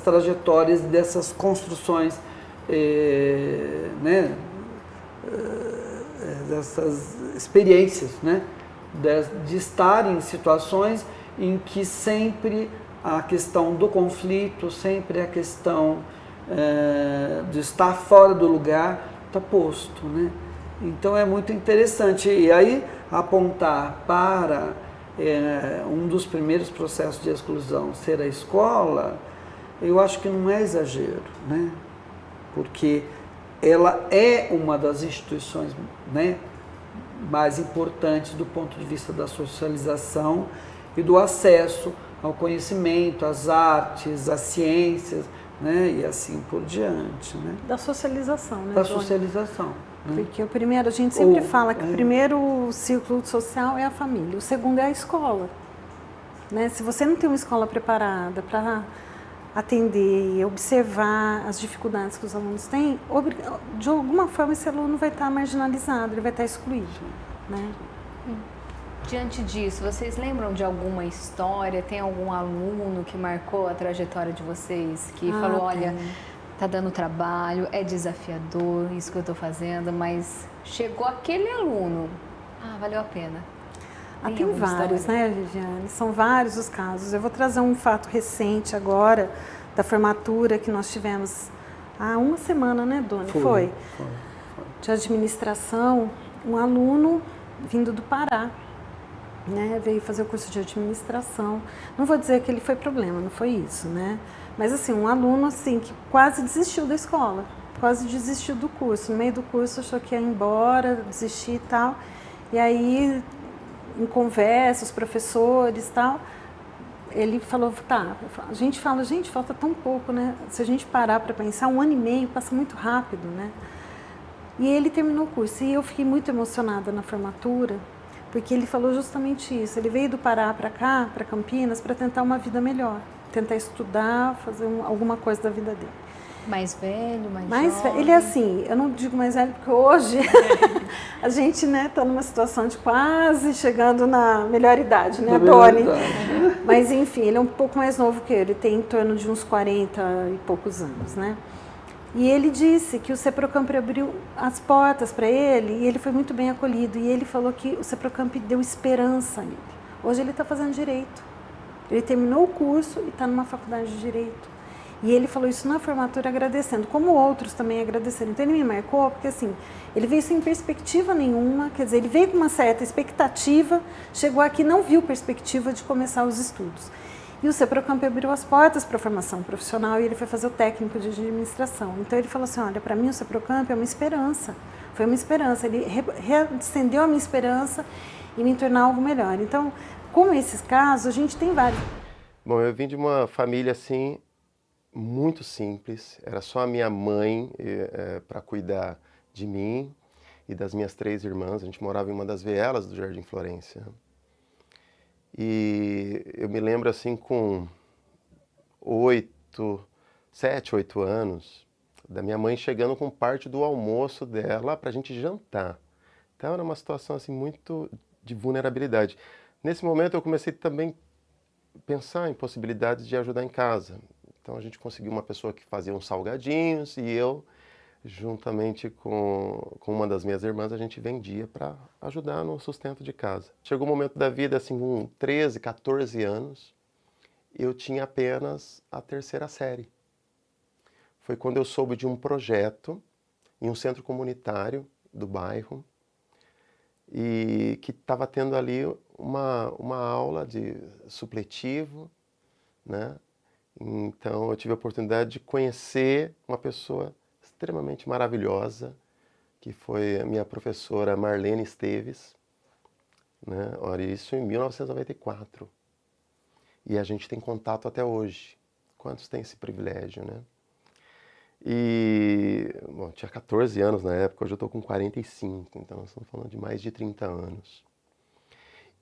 trajetórias, dessas construções, né? Dessas experiências, né? De estar em situações em que sempre a questão do conflito, sempre a questão de estar fora do lugar está posto, né? Então é muito interessante. E aí apontar para um dos primeiros processos de exclusão ser a escola, eu acho que não é exagero, né? Porque ela é uma das instituições, né, mais importantes do ponto de vista da socialização e do acesso ao conhecimento, às artes, às ciências, né, e assim por diante, né? Da socialização, né? Da socialização. Né? Porque a gente sempre fala que o primeiro círculo social é a família, o segundo é a escola, né? Se você não tem uma escola preparada para atender e observar as dificuldades que os alunos têm, de alguma forma esse aluno vai estar marginalizado, ele vai estar excluído, né? Diante disso, vocês lembram de alguma história? Tem algum aluno que marcou a trajetória de vocês? Que falou, olha, tá dando trabalho, é desafiador isso que eu estou fazendo, mas chegou aquele aluno, valeu a pena. Tem vários, né, Viviane? São vários os casos. Eu vou trazer um fato recente agora, da formatura que nós tivemos há uma semana, né, Dona? Foi. De administração, um aluno vindo do Pará, né, veio fazer o curso de administração. Não vou dizer que ele foi problema, não foi isso, né? Mas assim, um aluno assim que quase desistiu da escola, quase desistiu do curso. No meio do curso achou que ia embora, desistir e tal. E aí, em conversa, os professores e tal, ele falou, a gente fala, gente, falta tão pouco, né? Se a gente parar para pensar, 1 ano e meio passa muito rápido, né? E ele terminou o curso e eu fiquei muito emocionada na formatura, porque ele falou justamente isso. Ele veio do Pará para cá, para Campinas, para tentar uma vida melhor, tentar estudar, fazer alguma coisa da vida dele. Mais velho, mais jovem? Ele é assim, eu não digo mais velho porque hoje a gente, né, tá numa situação de quase chegando na melhor idade, né, Doni? Mas enfim, ele é um pouco mais novo que eu, ele tem em torno de uns 40 e poucos anos, né? E ele disse que o Ceprocamp abriu as portas para ele e ele foi muito bem acolhido. E ele falou que o Ceprocamp deu esperança a ele. Hoje ele está fazendo direito. Ele terminou o curso e está numa faculdade de direito. E ele falou isso na formatura agradecendo, como outros também agradeceram. Então ele me marcou porque assim, ele veio sem perspectiva nenhuma, quer dizer, ele veio com uma certa expectativa, chegou aqui e não viu perspectiva de começar os estudos. E o Ceprocamp abriu as portas para a formação profissional e ele foi fazer o técnico de administração. Então ele falou assim, olha, para mim o Ceprocamp é uma esperança, foi uma esperança. Ele reacendeu a minha esperança em me tornar algo melhor. Então, como esses casos, a gente tem vários. Bom, eu vim de uma família assim, muito simples. Era só a minha mãe para cuidar de mim e das minhas 3 irmãs. A gente morava em uma das vielas do Jardim Florência. E eu me lembro assim com 7, 8 anos, da minha mãe chegando com parte do almoço dela para a gente jantar. Então era uma situação assim muito de vulnerabilidade. Nesse momento eu comecei também a pensar em possibilidades de ajudar em casa. Então a gente conseguiu uma pessoa que fazia uns salgadinhos e eu, juntamente com uma das minhas irmãs, a gente vendia para ajudar no sustento de casa. Chegou um momento da vida, assim, com 13, 14 anos, eu tinha apenas a 3ª série. Foi quando eu soube de um projeto em um centro comunitário do bairro e que estava tendo ali uma aula de supletivo, né? Então eu tive a oportunidade de conhecer uma pessoa extremamente maravilhosa, que foi a minha professora Marlene Esteves, né? Olha, isso em 1994. E a gente tem contato até hoje. Quantos têm esse privilégio, né? E, bom, tinha 14 anos na época, hoje eu estou com 45, então nós estamos falando de mais de 30 anos.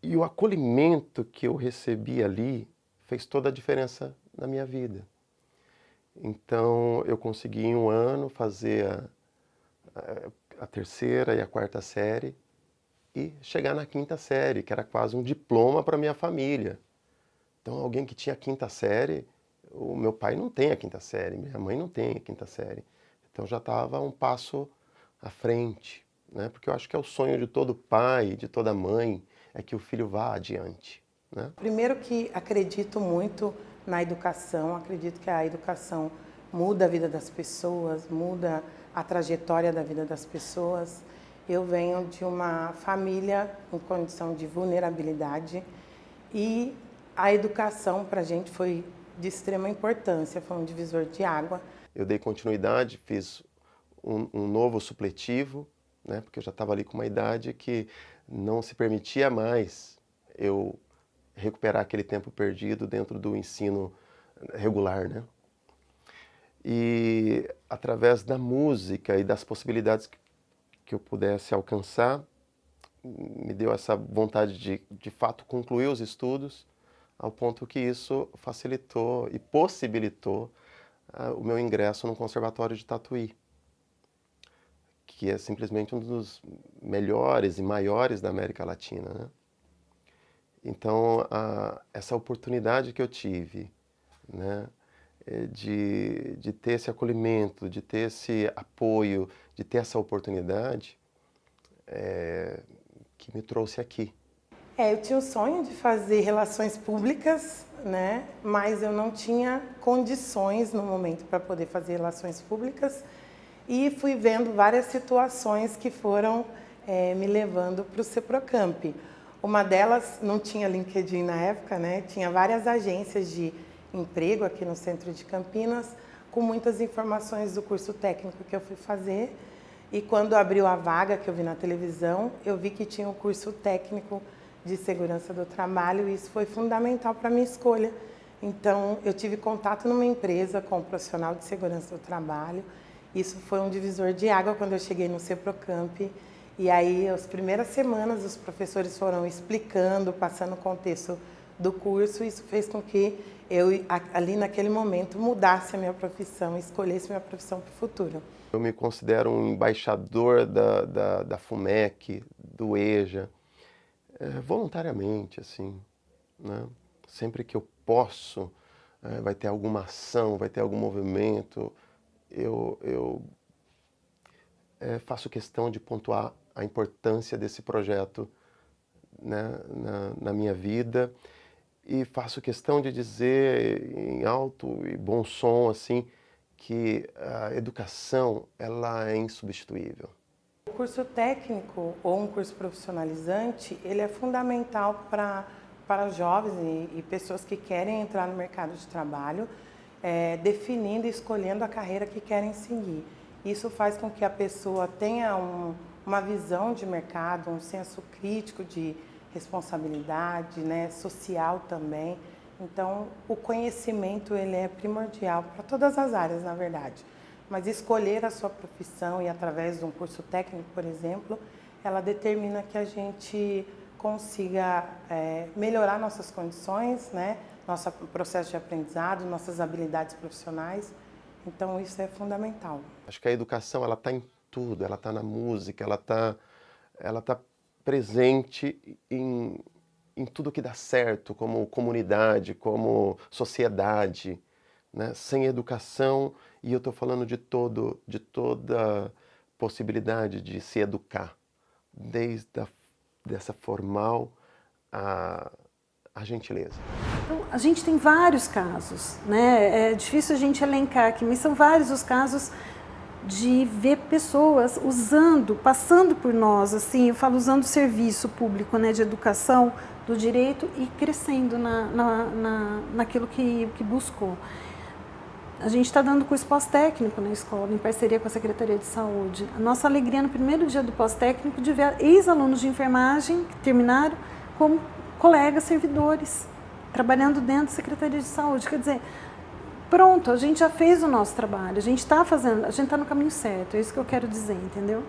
E o acolhimento que eu recebi ali fez toda a diferença na minha vida. Então, eu consegui em um ano fazer a 3ª e a 4ª série e chegar na 5ª série, que era quase um diploma para minha família. Então, alguém que tinha a 5ª série, o meu pai não tem a 5ª série, minha mãe não tem a 5ª série. Então, já estava um passo à frente, né? Porque eu acho que é o sonho de todo pai, de toda mãe, é que o filho vá adiante, né? Primeiro que acredito muito na educação, acredito que a educação muda a vida das pessoas, muda a trajetória da vida das pessoas. Eu venho de uma família em condição de vulnerabilidade e a educação para a gente foi de extrema importância, foi um divisor de água. Eu dei continuidade, fiz um novo supletivo, né, porque eu já estava ali com uma idade que não se permitia mais eu recuperar aquele tempo perdido dentro do ensino regular, né? E através da música e das possibilidades que eu pudesse alcançar, me deu essa vontade de fato concluir os estudos, ao ponto que isso facilitou e possibilitou o meu ingresso no Conservatório de Tatuí, que é simplesmente um dos melhores e maiores da América Latina, né? Então, essa oportunidade que eu tive, né, de ter esse acolhimento, de ter esse apoio, de ter essa oportunidade, que me trouxe aqui. Eu tinha o sonho de fazer relações públicas, né, mas eu não tinha condições no momento para poder fazer relações públicas e fui vendo várias situações que foram me levando para o Ceprocamp. Uma delas, não tinha LinkedIn na época, né? Tinha várias agências de emprego aqui no centro de Campinas, com muitas informações do curso técnico que eu fui fazer. E quando abriu a vaga que eu vi na televisão, eu vi que tinha um curso técnico de segurança do trabalho e isso foi fundamental para a minha escolha. Então, eu tive contato numa empresa com um profissional de segurança do trabalho Isso foi um divisor de água quando eu cheguei no Seprocamp. E aí, as primeiras semanas, os professores foram explicando, passando o contexto do curso. Isso fez com que eu, ali naquele momento, mudasse a minha profissão, escolhesse minha profissão para o futuro. Eu me considero um embaixador da FUMEC, do EJA, voluntariamente, assim, né? Sempre que eu posso, vai ter alguma ação, vai ter algum movimento, eu faço questão de pontuar a importância desse projeto, né, na minha vida, e faço questão de dizer em alto e bom som assim que a educação ela é insubstituível. O curso técnico ou um curso profissionalizante, ele é fundamental para jovens e pessoas que querem entrar no mercado de trabalho, definindo e escolhendo a carreira que querem seguir. Isso faz com que a pessoa tenha uma visão de mercado, um senso crítico de responsabilidade, né, social também. Então, o conhecimento ele é primordial para todas as áreas, na verdade. Mas escolher a sua profissão e através de um curso técnico, por exemplo, ela determina que a gente consiga melhorar nossas condições, né, nosso processo de aprendizado, nossas habilidades profissionais. Então, isso é fundamental. Acho que a educação ela está em tudo, ela está na música, ela tá presente em tudo que dá certo, como comunidade, como sociedade, né? Sem educação, e eu estou falando de toda possibilidade de se educar, desde dessa formal à gentileza. Então, a gente tem vários casos, né? É difícil a gente elencar aqui, mas são vários os casos de ver pessoas passando por nós, assim, eu falo usando o serviço público, né, de educação, do direito e crescendo naquilo que buscou. A gente está dando curso pós-técnico na escola, em parceria com a Secretaria de Saúde. A nossa alegria no primeiro dia do pós-técnico de ver ex-alunos de enfermagem que terminaram como colegas servidores, trabalhando dentro da Secretaria de Saúde. Quer dizer, pronto, a gente já fez o nosso trabalho, a gente está no caminho certo, é isso que eu quero dizer, entendeu?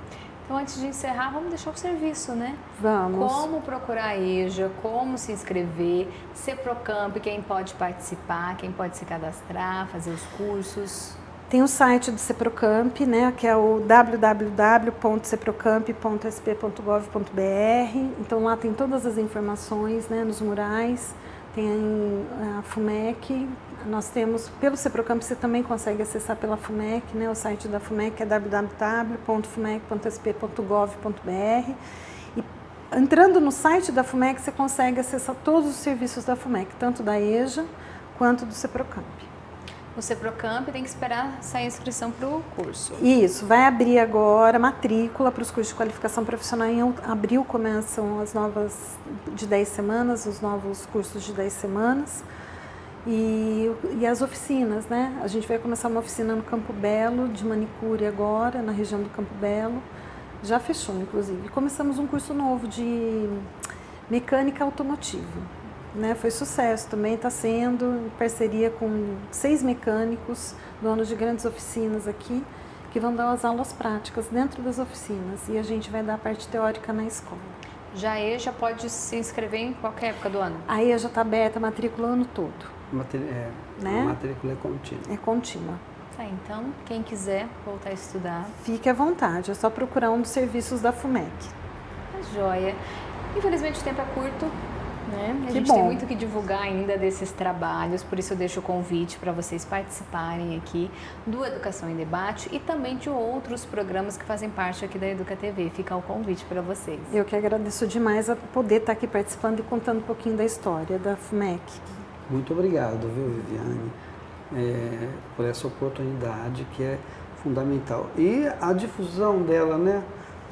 Então, antes de encerrar, vamos deixar o serviço, né? Vamos. Como procurar a EJA, como se inscrever, Seprocamp, quem pode participar, quem pode se cadastrar, fazer os cursos. Tem o site do Seprocamp, né, que é o www.seprocamp.sp.gov.br. Então, lá tem todas as informações, né, nos murais. Tem a FUMEC, nós temos, pelo Seprocamp você também consegue acessar pela FUMEC, né, o site da FUMEC é www.fumec.sp.gov.br e entrando no site da FUMEC você consegue acessar todos os serviços da FUMEC, tanto da EJA quanto do Seprocamp. O Seprocamp tem que esperar sair a inscrição para o curso. Isso, vai abrir agora matrícula para os cursos de qualificação profissional. Em abril começam as novas de 10 semanas, os novos cursos de 10 semanas. E as oficinas, né? A gente vai começar uma oficina no Campo Belo, de manicure agora, na região do Campo Belo. Já fechou, inclusive. E começamos um curso novo de mecânica automotiva. Né, foi sucesso também, está sendo em parceria com 6 mecânicos, donos de grandes oficinas aqui, que vão dar as aulas práticas dentro das oficinas e a gente vai dar a parte teórica na escola. Já a EJA pode se inscrever em qualquer época do ano? A EJA está aberta, a matrícula o ano todo. Né? A matrícula é contínua. É contínua. Então, quem quiser voltar a estudar... Fique à vontade, é só procurar um dos serviços da FUMEC. Tá joia. Infelizmente o tempo é curto. Né? A gente tem muito que divulgar ainda desses trabalhos, por isso eu deixo o convite para vocês participarem aqui do Educação em Debate e também de outros programas que fazem parte aqui da Educa TV. Fica o convite para vocês. Eu que agradeço demais a poder estar aqui participando e contando um pouquinho da história da FUMEC. Muito obrigado, viu, Viviane, por essa oportunidade que é fundamental. E a difusão dela, né?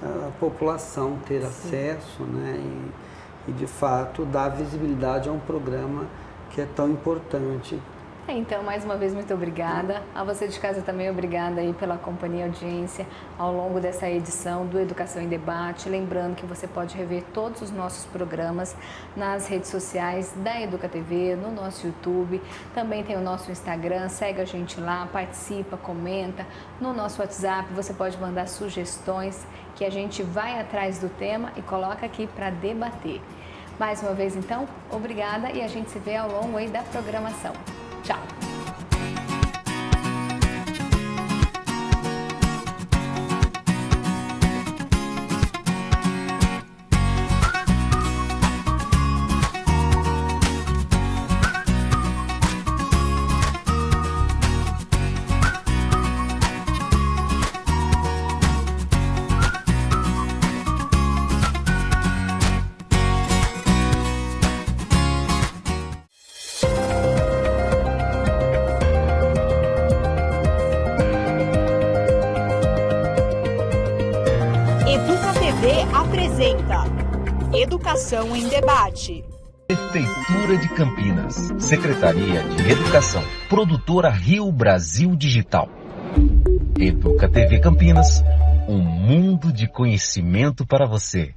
A população ter acesso, né? E de fato dar visibilidade a um programa que é tão importante Então, mais uma vez, muito obrigada. A você de casa também, obrigada aí pela companhia e audiência ao longo dessa edição do Educação em Debate. Lembrando que você pode rever todos os nossos programas nas redes sociais da Educa TV, no nosso YouTube. Também tem o nosso Instagram, segue a gente lá, participa, comenta. No nosso WhatsApp você pode mandar sugestões que a gente vai atrás do tema e coloca aqui para debater. Mais uma vez, então, obrigada e a gente se vê ao longo aí da programação. Tchau! Apresenta Educação em Debate. Prefeitura de Campinas, Secretaria de Educação, Produtora Rio Brasil Digital. Educa TV Campinas, um mundo de conhecimento para você.